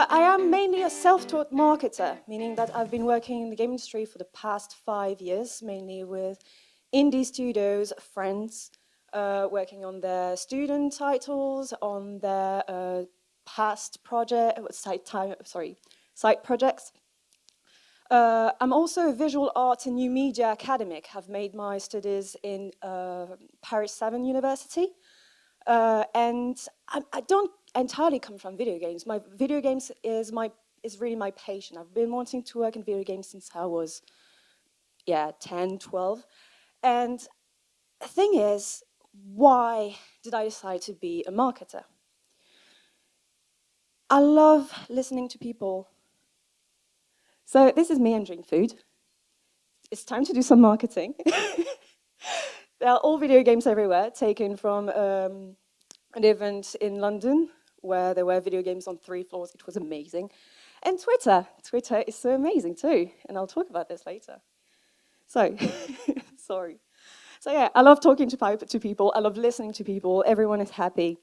I am mainly a self-taught marketer, meaning that I've been working in the game industry for the past 5 years, mainly with indie studios, friends, working on their student titles, on their past site projects. I'm also a visual arts and new media academic. I've made my studies in Paris 7 University. And I don't entirely come from video games. My video games is really my passion. I've been wanting to work in video games since I was, 10, 12. And the thing is, why did I decide to be a marketer? I love listening to people. So this is me entering food. It's time to do some marketing. There are all video games everywhere, taken from an event in London where there were video games on 3 floors. It was amazing. And Twitter. Twitter is so amazing too. And I'll talk about this later. So, sorry. So yeah, I love talking to people. I love listening to people. Everyone is happy.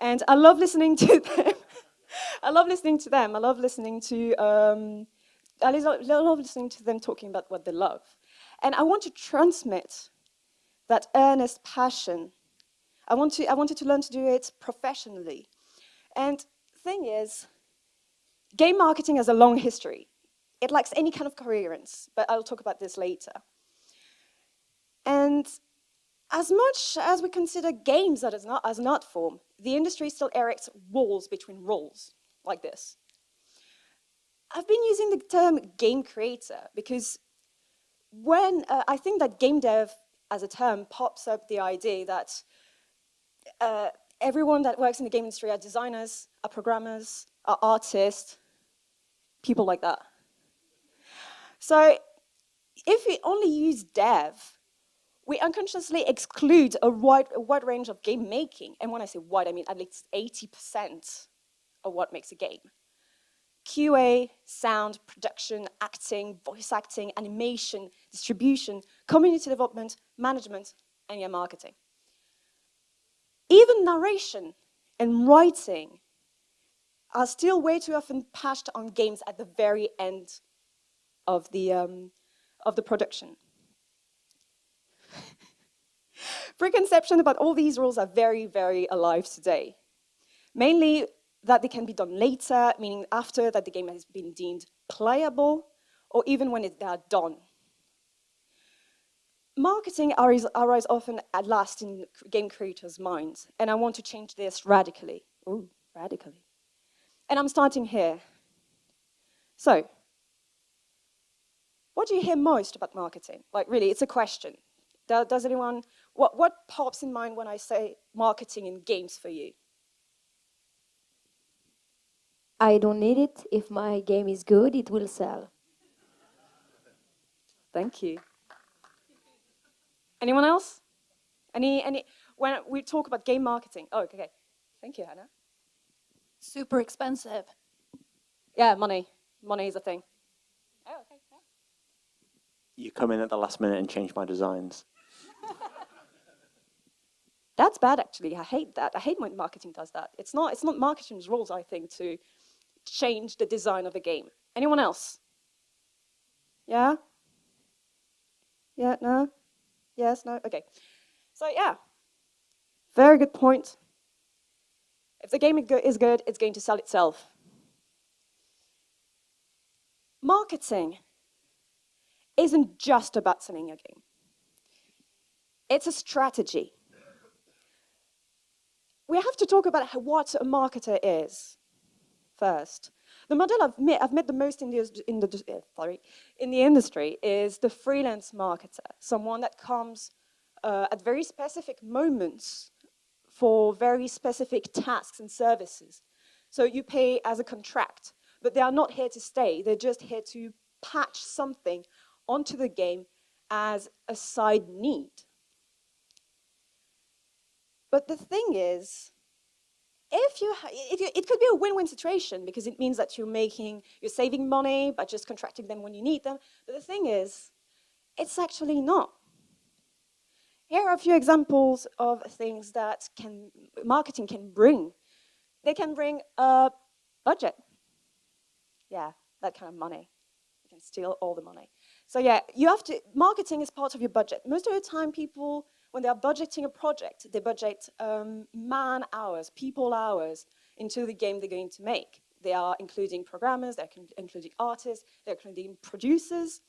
And I love listening to them. I love listening to them. I love listening to them talking about what they love. And I want to transmit that earnest passion. I wanted to learn to do it professionally. And the thing is, game marketing has a long history. It lacks any kind of coherence, but I'll talk about this later. And as much as we consider games as an art form, the industry still erects walls between roles, like this. I've been using the term game creator because when I think that game dev as a term pops up the idea that everyone that works in the game industry are designers, are programmers, are artists, people like that. So if we only use dev, we unconsciously exclude a wide range of game making. And when I say wide, I mean at least 80% of what makes a game. QA, sound, production, acting, voice acting, animation, distribution, community development, management, and marketing. Even narration and writing are still way too often patched on games at the very end of the production. Preconception about all these rules are very, very alive today. Mainly that they can be done later, meaning after that the game has been deemed playable, or even when they are done. Marketing arises often at last in game creators' minds, and I want to change this radically. Ooh, radically. And I'm starting here. So, what do you hear most about marketing? Like, really, it's a question. Does anyone, what pops in mind when I say marketing in games for you? I don't need it. If my game is good, it will sell. Thank you. Anyone else? When we talk about game marketing? Oh, okay. Thank you, Hannah. Super expensive. Yeah, money. Money is a thing. Oh, okay. Yeah. You come in at the last minute and change my designs. That's bad, actually. I hate that. I hate when marketing does that. It's not marketing's rules, I think, to change the design of a game. Anyone else? Yeah? Yeah, no? Yes, no? Okay. So, yeah. Very good point. If the game is good, it's going to sell itself. Marketing isn't just about selling your game. It's a strategy. We have to talk about what a marketer is first. The model I've met the most in the industry is the freelance marketer, someone that comes at very specific moments for very specific tasks and services. So you pay as a contract, but they are not here to stay. They're just here to patch something onto the game as a side need. But the thing is, it could be a win-win situation because it means that you're saving money by just contracting them when you need them. But the thing is, it's actually not. Here are a few examples of things that marketing can bring. They can bring a budget. Yeah, that kind of money. You can steal all the money. So yeah, marketing is part of your budget. Most of the time people, when they are budgeting a project, they budget man hours, people hours into the game they're going to make. They are including programmers, they're including artists, they're including producers.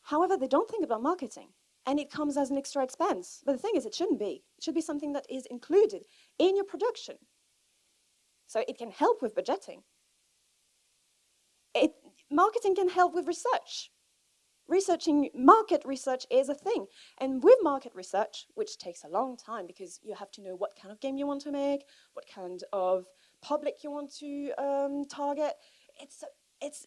However, they don't think about marketing, and it comes as an extra expense. But the thing is, it shouldn't be. It should be something that is included in your production. So it can help with budgeting. Marketing can help with research. Market research is a thing. And with market research, which takes a long time because you have to know what kind of game you want to make, what kind of public you want to target.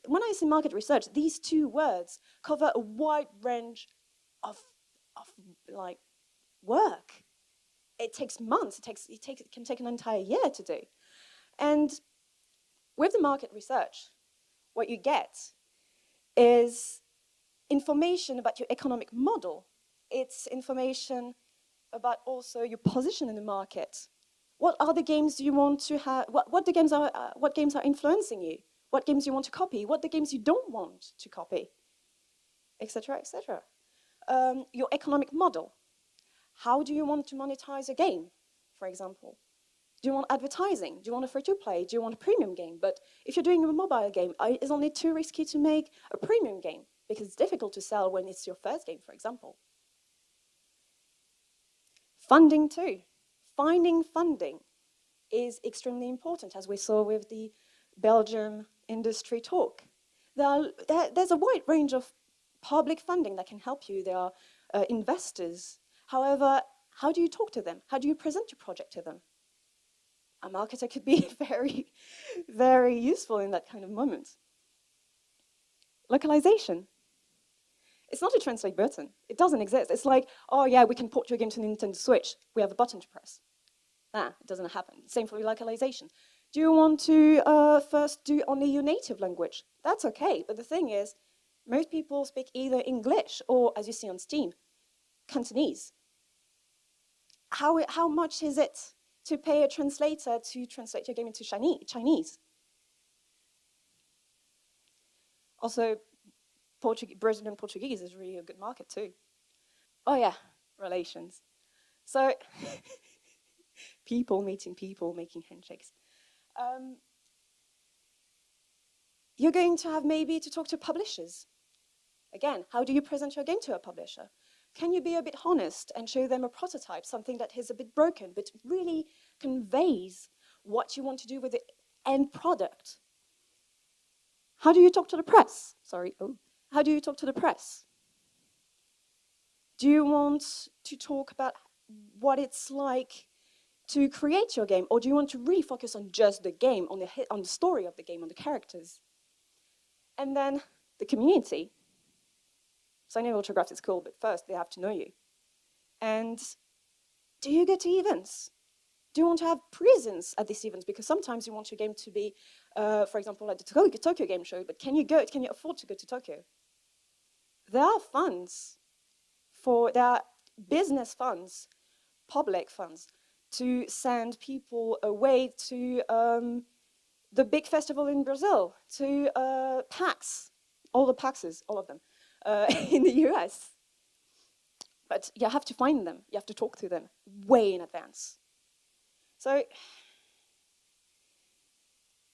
When I say market research, these two words cover a wide range of like work. It takes months. It can take an entire year to do. And with the market research, what you get is information about your economic model. It's information about also your position in the market. What are the games you want to have? What games are influencing you? What games you want to copy? What the games you don't want to copy? Etc. etc. Your economic model. How do you want to monetize a game, for example? Do you want advertising? Do you want a free-to-play? Do you want a premium game? But if you're doing a mobile game, it's only too risky to make a premium game because it's difficult to sell when it's your first game, for example. Funding too. Finding funding is extremely important, as we saw with the Belgium industry talk. There's a wide range of public funding that can help you. There are investors. However, how do you talk to them? How do you present your project to them? A marketer could be very, very useful in that kind of moment. Localization. It's not a translate button. It doesn't exist. It's like, oh yeah, we can port your game to Nintendo Switch. We have a button to press. It doesn't happen. Same for localization. Do you want to first do only your native language? That's okay, but the thing is, most people speak either English or, as you see on Steam, Cantonese. How much is it to pay a translator to translate your game into Chinese? Also, Brazilian Portuguese is really a good market too. Oh yeah, relations. So, people meeting people, making handshakes. You're going to have maybe to talk to publishers. Again, how do you present your game to a publisher? Can you be a bit honest and show them a prototype, something that is a bit broken, but really conveys what you want to do with the end product? How do you talk to the press? How do you talk to the press? Do you want to talk about what it's like to create your game, or do you want to really focus on just the game, on the story of the game, on the characters? And then the community. Signing autographs is cool, but first they have to know you. And do you go to events? Do you want to have presence at these events? Because sometimes you want your game to be, for example, at the Tokyo Game Show, but can you afford to go to Tokyo? There are funds, there are business funds, public funds, to send people away to the big festival in Brazil, to PAX, all the PAXs, all of them, in the US. But you have to find them, you have to talk to them way in advance. So,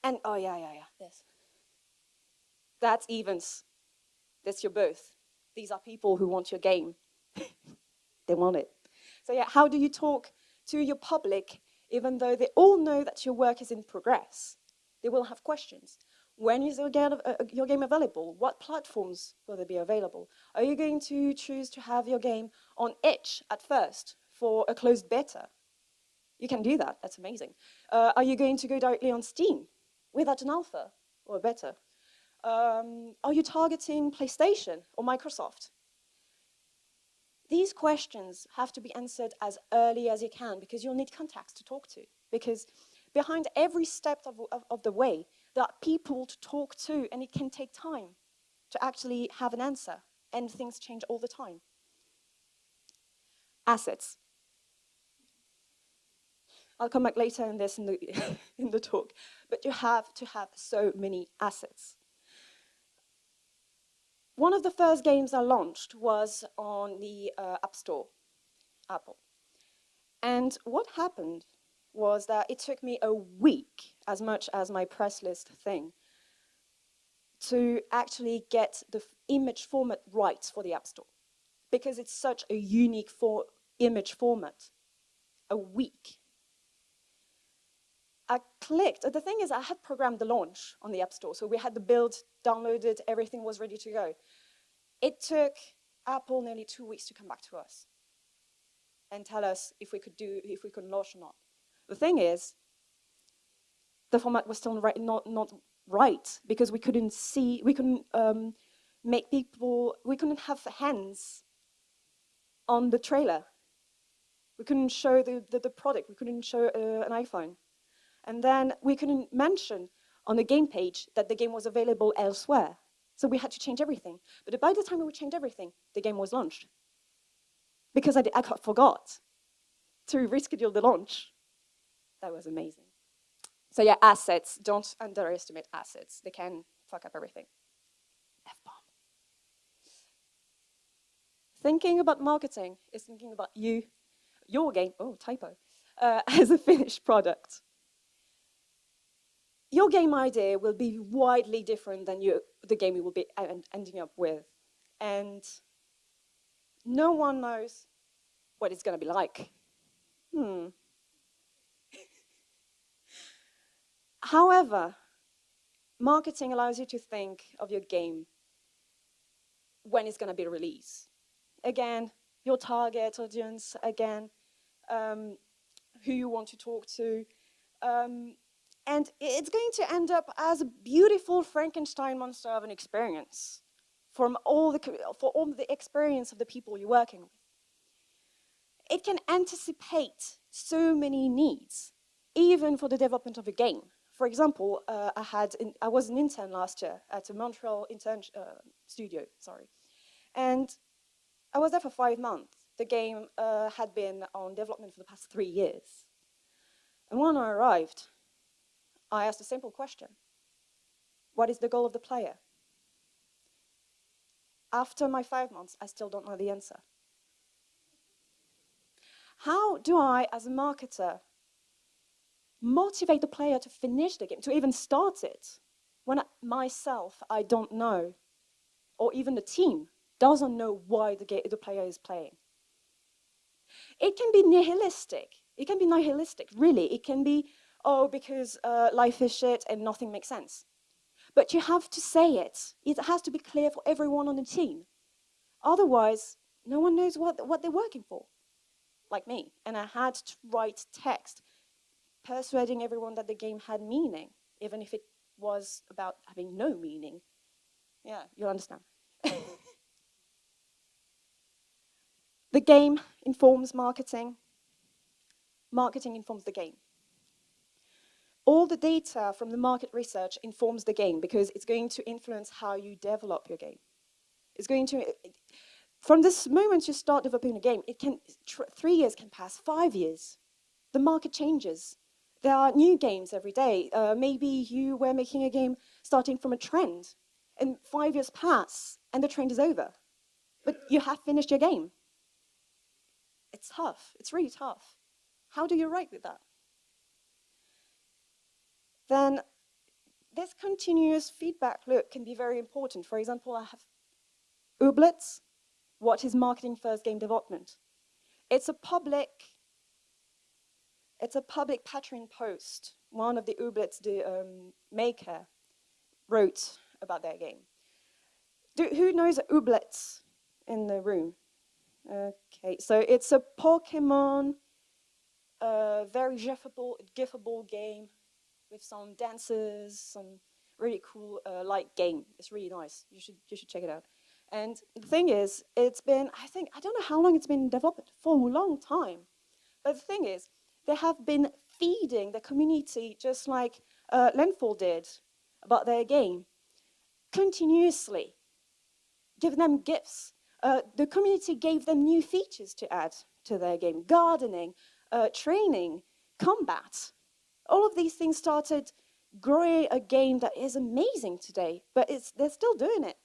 and oh yeah, this. That's events. That's your booth. These are people who want your game. They want it. So yeah, how do you talk to your public even though they all know that your work is in progress? They will have questions. When is your game available? What platforms will they be available? Are you going to choose to have your game on itch at first for a closed beta? You can do that, that's amazing. Are you going to go directly on Steam without an alpha or a beta? Are you targeting PlayStation or Microsoft? These questions have to be answered as early as you can because you'll need contacts to talk to. Because behind every step of the way, there are people to talk to, and it can take time to actually have an answer, and things change all the time. Assets. I'll come back later in this in the talk, but you have to have so many assets. one of the first games I launched was on the App Store, Apple. And what happened was that it took me a week, as much as my press list thing, to actually get the image format right for the App Store, because it's such a unique image format. A week. I clicked. The thing is, I had programmed the launch on the App Store, so we had the build downloaded, everything was ready to go. It took Apple nearly 2 weeks to come back to us and tell us if we could launch or not. The thing is, the format was still not right, because we couldn't make people, we couldn't have hands on the trailer. We couldn't show the product, we couldn't show an iPhone. And then we couldn't mention on the game page that the game was available elsewhere. So we had to change everything. But by the time we changed everything, the game was launched. Because I forgot to reschedule the launch. That was amazing. So yeah, assets, don't underestimate assets. They can fuck up everything. F-bomb. Thinking about marketing is thinking about your game, as a finished product. Your game idea will be widely different than the game you will be ending up with. And no one knows what it's going to be like. However, marketing allows you to think of your game when it's going to be released. Again, your target audience, again, who you want to talk to. And it's going to end up as a beautiful Frankenstein monster of an experience for all the experience of the people you're working with. It can anticipate so many needs, even for the development of a game. For example, I was an intern last year at a Montreal studio, and I was there for 5 months. The game had been on development for the past 3 years. And when I arrived, I asked a simple question. What is the goal of the player? After my 5 months, I still don't know the answer. How do I, as a marketer, motivate the player to finish the game, to even start it, when I don't know, or even the team doesn't know why the player is playing? It can be nihilistic. It can be nihilistic, really. It can be, because life is shit and nothing makes sense. But you have to say it. It has to be clear for everyone on the team. Otherwise, no one knows what they're working for, like me. And I had to write text, persuading everyone that the game had meaning, even if it was about having no meaning. Yeah, you understand. The game informs marketing. Marketing informs the game. All the data from the market research informs the game because it's going to influence how you develop your game. It's going to, from this moment you start developing a game, 3 years can pass, 5 years. The market changes. There are new games every day. Maybe you were making a game starting from a trend, and 5 years pass, and the trend is over. But you have finished your game. It's tough. It's really tough. How do you write with that? Then this continuous feedback loop can be very important. For example, I have Ooblets. What is marketing first game development? It's a public Patreon post. One of the Ooblets, the maker, wrote about their game. Who knows Ooblets in the room? Okay, so it's a Pokemon, very gifable game with some dances, some really cool light game. It's really nice. You should check it out. And the thing is, I don't know how long it's been developed, for a long time. But the thing is, they have been feeding the community just like Landfall did about their game, continuously, give them gifts. The community gave them new features to add to their game, gardening, training, combat. All of these things started growing a game that is amazing today, but they're still doing it.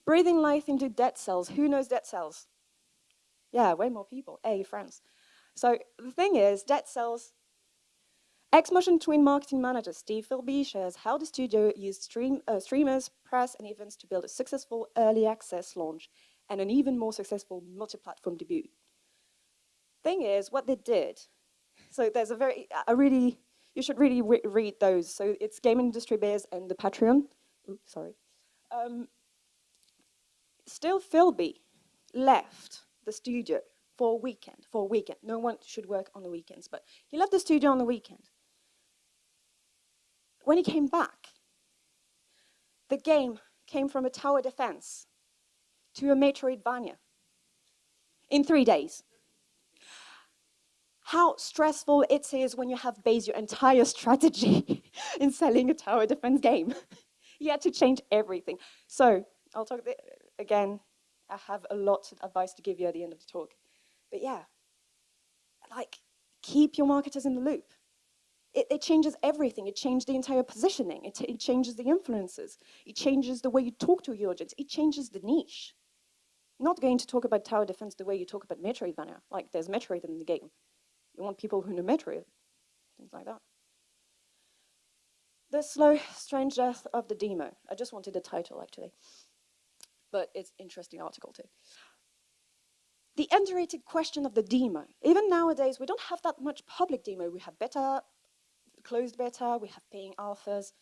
Breathing life into dead cells. Who knows dead cells? Yeah, way more people. Hey, friends. So the thing is, dead cells. X-Motion Twin marketing manager Steve Philby shares how the studio used streamers, press, and events to build a successful early access launch and an even more successful multi-platform debut. Thing is, what they did. So there's you should really read those. So it's Game Industry Bears and the Patreon. Oops, sorry. Still Philby left the studio for a weekend. No one should work on the weekends, but he left the studio on the weekend. When he came back, the game came from a tower defense to a Metroidvania in 3 days. How stressful it is when you have based your entire strategy in selling a tower defense game. You had to change everything. So I'll talk again. I have a lot of advice to give you at the end of the talk. But yeah, like, keep your marketers in the loop. It changes everything. It changes the entire positioning. It changes the influences. It changes the way you talk to your audience. It changes the niche. I'm not going to talk about tower defense the way you talk about Metroidvania. Like, there's Metroid in the game. You want people who know Metroid, things like that. The slow, strange death of the demo. I just wanted the title, actually. But it's an interesting article, too. The underrated question of the demo. Even nowadays, we don't have that much public demo. We have beta, closed beta, we have paying alphas.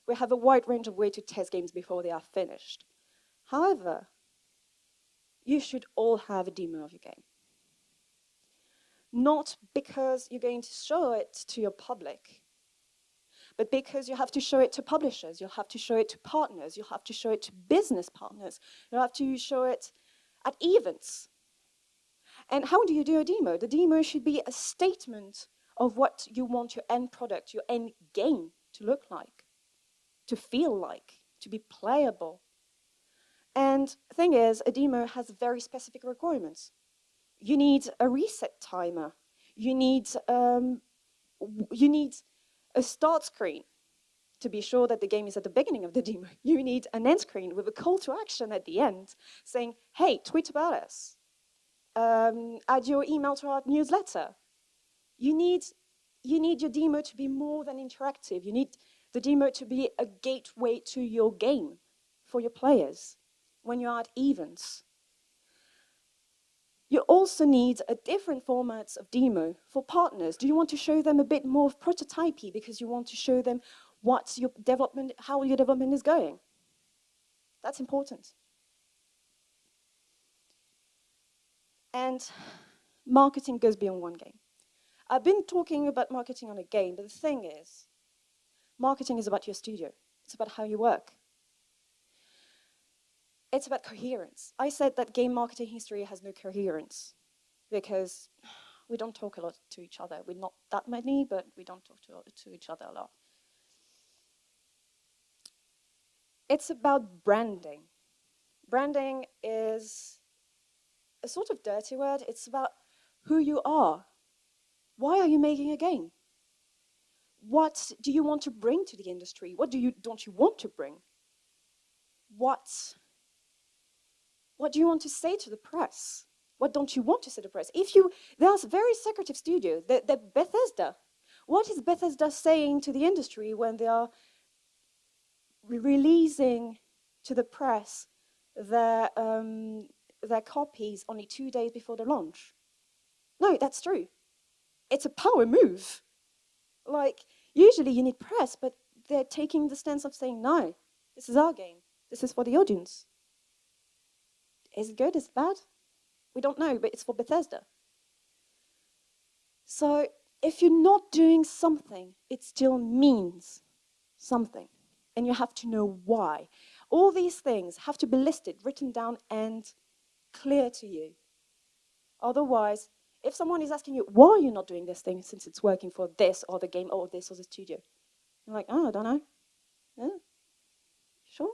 We have a wide range of ways to test games before they are finished. However, you should all have a demo of your game. Not because you're going to show it to your public, but because you have to show it to publishers, you'll have to show it to partners, you'll have to show it to business partners, you'll have to show it at events. And how do you do a demo? The demo should be a statement of what you want your end product, your end game to look like, to feel like, to be playable. And the thing is, a demo has very specific requirements. You need a reset timer. You need a start screen to be sure that the game is at the beginning of the demo. You need an end screen with a call to action at the end saying, hey, tweet about us. Add your email to our newsletter. You need your demo to be more than interactive. You need the demo to be a gateway to your game for your players when you're at events. You also need a different formats of demo for partners. Do you want to show them a bit more of prototypey because you want to show them how your development is going? That's important. And marketing goes beyond one game. I've been talking about marketing on a game, but the thing is, marketing is about your studio. It's about how you work. It's about coherence. I said that game marketing history has no coherence because we don't talk a lot to each other. We're not that many, but we don't talk to each other a lot. It's about branding. Branding is a sort of dirty word. It's about who you are. Why are you making a game? What do you want to bring to the industry? What don't you want to bring? What do you want to say to the press? What don't you want to say to the press? There's very secretive studios. The Bethesda. What is Bethesda saying to the industry when they are releasing to the press their copies only 2 days before the launch? No, that's true. It's a power move. Like, usually you need press, but they're taking the stance of saying, no, this is our game. This is for the audience. Is it good? Is it bad? We don't know, but it's for Bethesda. So if you're not doing something, it still means something. And you have to know why. All these things have to be listed, written down, and clear to you. Otherwise, if someone is asking you, why are you not doing this thing since it's working for this or the game or this or the studio? You're like, oh, I don't know. Yeah. Sure.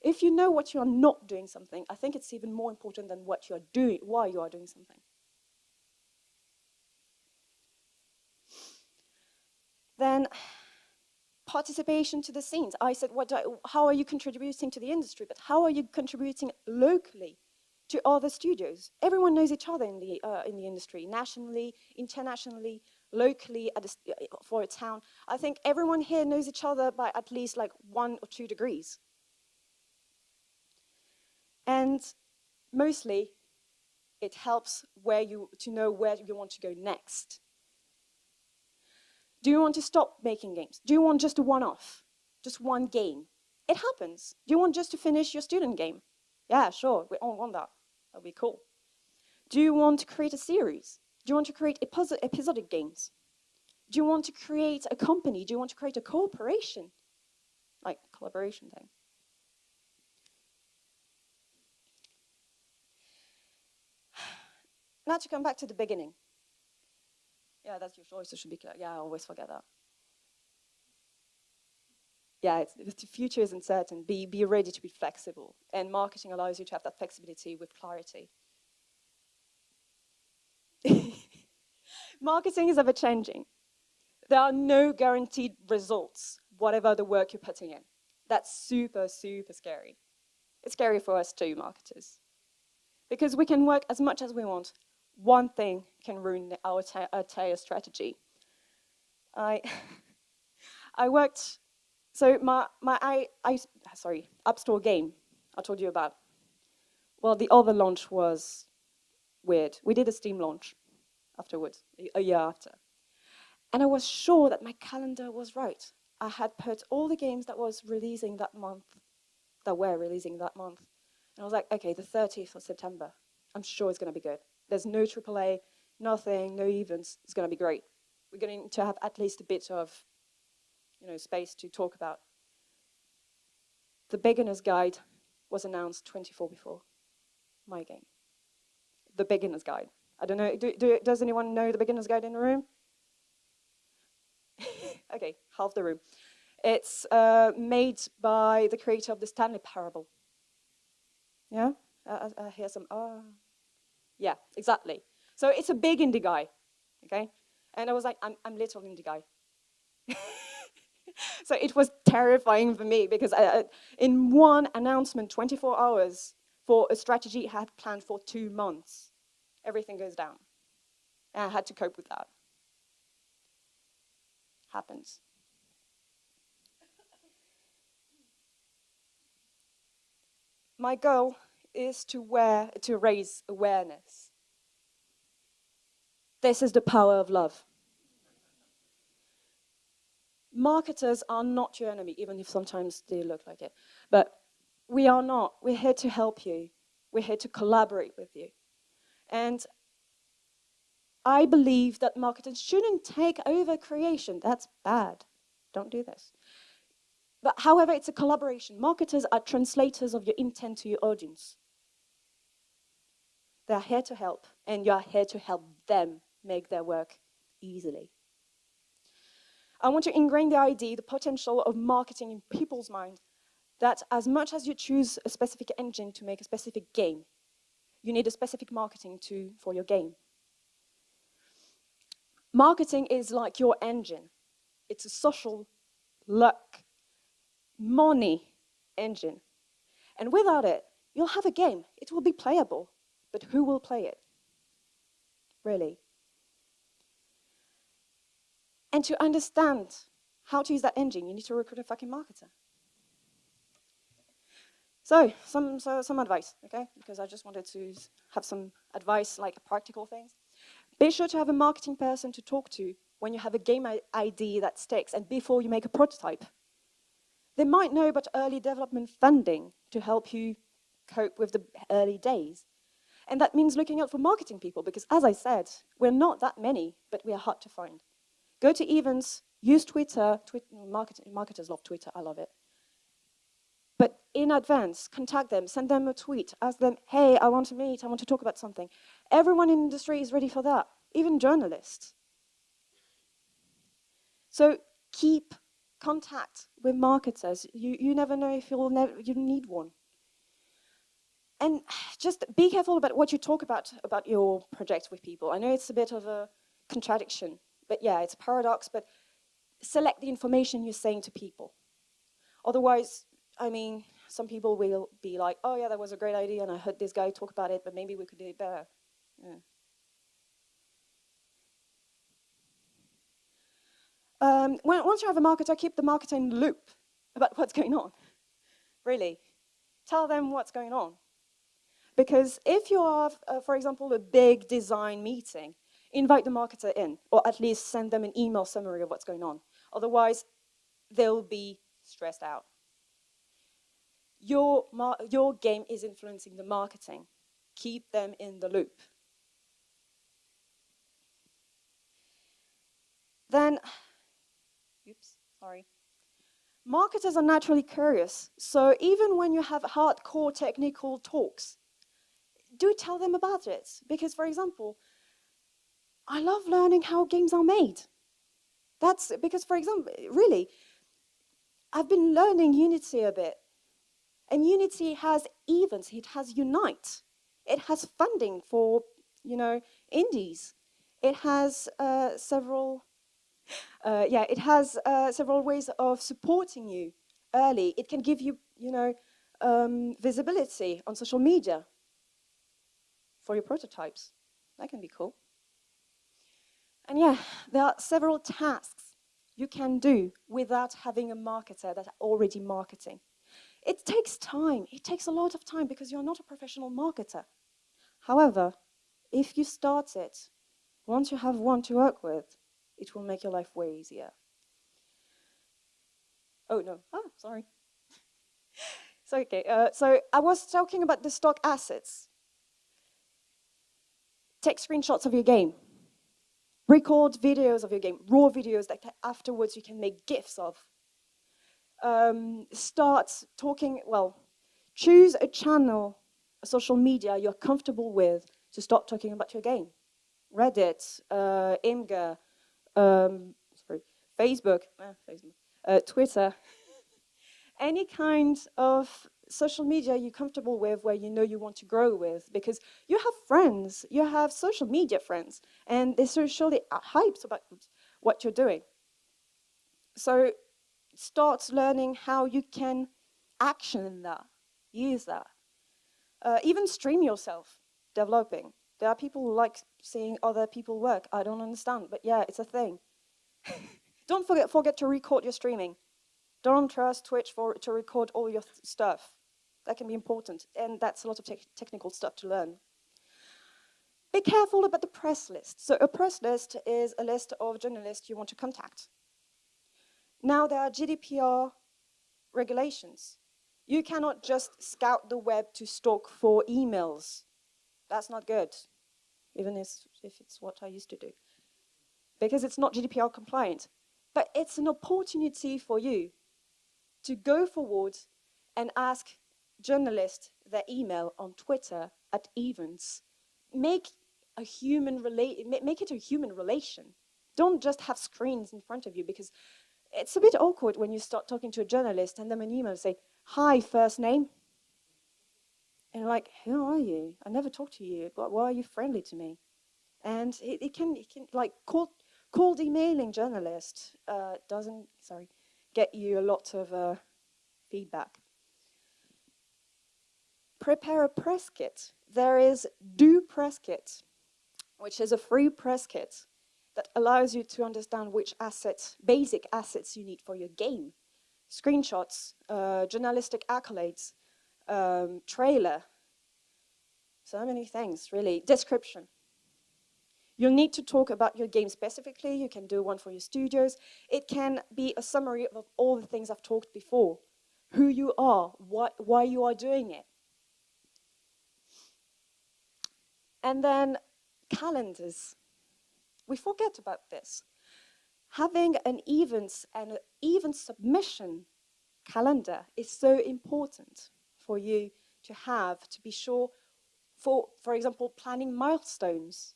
If you know what you're not doing something, I think it's even more important than what you're doing, why you are doing something. Then participation to the scenes. I said, how are you contributing to the industry? But how are you contributing locally to other studios? Everyone knows each other in the industry, nationally, internationally, locally, for a town. I think everyone here knows each other by at least like 1 or 2 degrees. And mostly, it helps to know where you want to go next. Do you want to stop making games? Do you want just a one-off? Just one game? It happens. Do you want just to finish your student game? Yeah, sure, we all want that. That'll be cool. Do you want to create a series? Do you want to create episodic games? Do you want to create a company? Do you want to create a corporation? Like collaboration thing. Now to come back to the beginning. Yeah, that's your choice, it should be clear. Yeah, I always forget that. Yeah, the future isn't certain. Be ready to be flexible. And marketing allows you to have that flexibility with clarity. Marketing is ever changing. There are no guaranteed results, whatever the work you're putting in. That's super, super scary. It's scary for us too, marketers. Because we can work as much as we want. One thing can ruin our entire strategy. I worked, so my App Store game I told you about. Well, the other launch was weird. We did a Steam launch afterwards, a year after. And I was sure that my calendar was right. I had put all the games that were releasing that month. And I was like, okay, the 30th of September, I'm sure it's going to be good. There's no AAA, nothing, no events. It's going to be great. We're going to have at least a bit of, space to talk about. The beginner's guide was announced 24 before my game. The beginner's guide. I don't know. Does anyone know the beginner's guide in the room? Okay, half the room. It's made by the creator of the Stanley Parable. Yeah, I hear some. Yeah, exactly. So it's a big indie guy, okay? And I was like, I'm little indie guy. So it was terrifying for me because in one announcement, 24 hours for a strategy I had planned for 2 months, everything goes down. And I had to cope with that. Happens. My goal is to raise awareness. This is the power of love. Marketers are not your enemy, even if sometimes they look like it. But we are not. We're here to help you. We're here to collaborate with you. And I believe that marketers shouldn't take over creation. That's bad. Don't do this. But however, it's a collaboration. Marketers are translators of your intent to your audience. They're here to help, and you're here to help them make their work easily. I want to ingrain the idea, the potential of marketing in people's mind, that as much as you choose a specific engine to make a specific game, you need a specific marketing for your game. Marketing is like your engine. It's a social, luck, money engine. And without it, you'll have a game. It will be playable, but who will play it? Really? And to understand how to use that engine, you need to recruit a fucking marketer. So, some advice, okay? Because I just wanted to have some advice, like practical things. Be sure to have a marketing person to talk to when you have a game idea that sticks and before you make a prototype. They might know about early development funding to help you cope with the early days. And that means looking out for marketing people because, as I said, we're not that many, but we are hard to find. Go to events, use Twitter. Marketers love Twitter, I love it. But in advance, contact them, send them a tweet, ask them, hey, I want to meet, I want to talk about something. Everyone in the industry is ready for that, even journalists. So keep contact with marketers. You never know if you need one. And just be careful about what you talk about your project with people. I know it's a bit of a contradiction, but yeah, it's a paradox, but select the information you're saying to people. Otherwise, I mean, some people will be like, oh yeah, that was a great idea and I heard this guy talk about it, but maybe we could do it better. Yeah. Once you have a marketer, keep the marketer in the loop about what's going on. Really. Tell them what's going on. Because if you have, for example, a big design meeting, invite the marketer in, or at least send them an email summary of what's going on. Otherwise, they'll be stressed out. Your game is influencing the marketing. Keep them in the loop. Then, oops, sorry. Marketers are naturally curious, so even when you have hardcore technical talks, do tell them about it. Because, for example, I love learning how games are made. That's because, for example, really, I've been learning Unity a bit. And Unity has events, it has Unite. It has funding for, indies. It has several ways of supporting you early. It can give you, visibility on social media for your prototypes. That can be cool. And yeah, there are several tasks you can do without having a marketer that's already marketing. It takes time. It takes a lot of time because you're not a professional marketer. However, if you start it, once you have one to work with, it will make your life way easier. Oh, no. Sorry. So I was talking about the stock assets. Take screenshots of your game. Record videos of your game, raw videos that afterwards you can make GIFs of. Start talking, choose a channel, a social media you're comfortable with to start talking about your game. Reddit, Imgur, Facebook, Twitter, any kind of social media you're comfortable with where you know you want to grow with, because you have friends, you have social media friends, and they're socially hyped about what you're doing. So start learning how you can action that, use that. Even stream yourself developing. There are people who like seeing other people work. I don't understand, but yeah, it's a thing. Don't forget to record your streaming. Don't trust Twitch to record all your stuff. That can be important, and that's a lot of technical stuff to learn. Be careful about the press list. So a press list is a list of journalists you want to contact. Now there are GDPR regulations. You cannot just scout the web to stalk for emails. That's not good, even if it's what I used to do, because it's not GDPR compliant. But it's an opportunity for you to go forward and ask journalists their email on Twitter at events. Make it a human relation. Don't just have screens in front of you, because it's a bit awkward when you start talking to a journalist and then an email say, "Hi, first name." And you're like, "Who are you? I never talked to you. Why are you friendly to me?" And it can like cold emailing journalist doesn't get you a lot of feedback. Prepare a press kit. There is Do Press Kit, which is a free press kit that allows you to understand which basic assets you need for your game. Screenshots, journalistic accolades, trailer, so many things, really. Description. You'll need to talk about your game specifically. You can do one for your studios. It can be a summary of all the things I've talked before. Who you are, why you are doing it. And then calendars. We forget about this. Having an events and an event submission calendar is so important for you to have, to be sure, for example, planning milestones.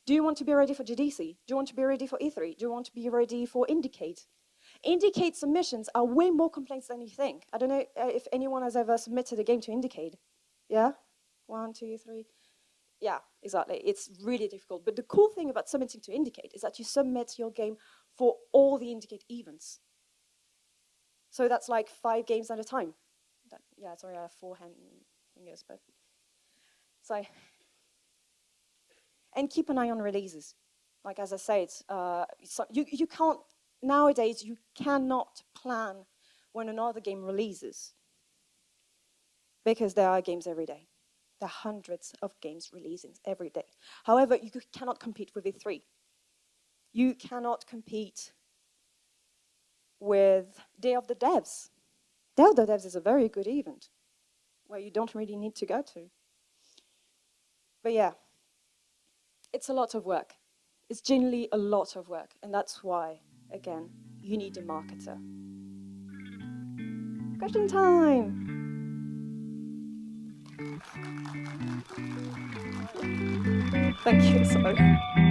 Do you want to be ready for GDC? Do you want to be ready for E3? Do you want to be ready for Indicate? Indicate submissions are way more complex than you think. I don't know if anyone has ever submitted a game to Indicate. Yeah? 1, 2, 3. Yeah, exactly. It's really difficult. But the cool thing about submitting to Indicate is that you submit your game for all the indicate events. So that's like 5 games at a time. Yeah, sorry, I have 4 fingers, but so. And keep an eye on releases. Like as I said, you can't, nowadays you cannot plan when another game releases, because there are games every day. There are hundreds of games releasing every day. However, you cannot compete with E3. You cannot compete with Day of the Devs. Day of the Devs is a very good event where you don't really need to go to. But yeah, it's a lot of work. It's genuinely a lot of work. And that's why, again, you need a marketer. Question time. Thank you, sorry.